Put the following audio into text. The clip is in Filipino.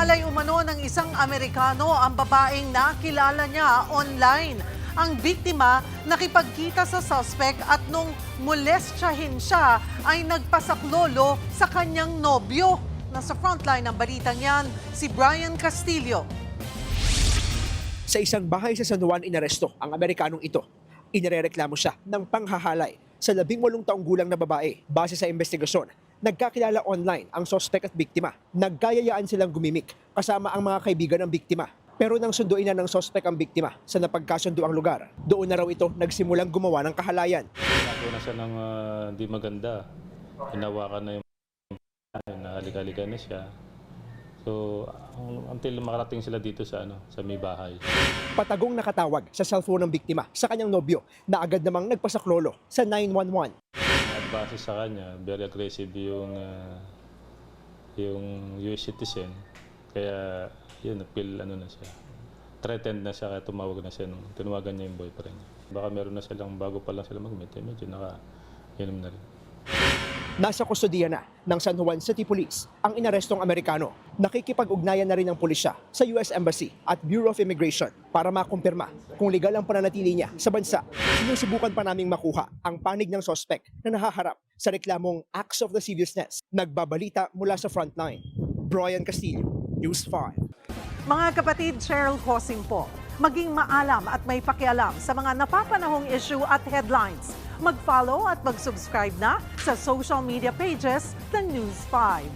Hinalay umano ng isang Amerikano ang babaeng nakilala niya online. Ang biktima nakipagkita sa suspect at nung molestyahin siya ay nagpasaklolo sa kanyang nobyo. Nasa frontline ng balitang yan, si Brian Castillo. Sa isang bahay sa San Juan inaresto ang Amerikanong ito. Inirereklamo siya ng panghahalay sa 18 taong gulang na babae. Base sa investigasyon, nagkakilala online ang suspect at biktima. Nagkayayaan silang gumimik kasama ang mga kaibigan ng biktima. Pero nang sunduin na ng suspect ang biktima sa napagkasundo ang lugar, doon na raw ito nagsimulang gumawa ng kahalayan. Ako na siya ng di maganda. Hinawakan na yung nahalik-halikan na siya. So, until makarating sila dito sa sa may bahay. Patagong nakatawag sa cellphone ng biktima sa kanyang nobyo na agad namang nagpasaklolo sa 911. At base sa kanya, very aggressive yung US citizen. Kaya yun, napil na siya. Threatened na siya, kaya tumawag na siya nung tinawagan niya yung boyfriend niya. Baka meron na silang, bago pa lang sila mag-meet, medyo naka-inom na rin. Nasa kustodiya na ng San Juan City Police ang inarestong Amerikano. Nakikipag-ugnayan na rin ng pulisya sa US Embassy at Bureau of Immigration para makumpirma kung legal ang pananatili niya sa bansa. Sinusubukan pa naming makuha ang panig ng suspect na nahaharap sa reklamong acts of lasciviousness. Nagbabalita mula sa frontline. Brian Castillo, News 5. Mga kapatid, Cheryl Cosing po. Maging maalam at may pakialam sa mga napapanahong issue at headlines. Mag-follow at mag-subscribe na sa social media pages ng News 5.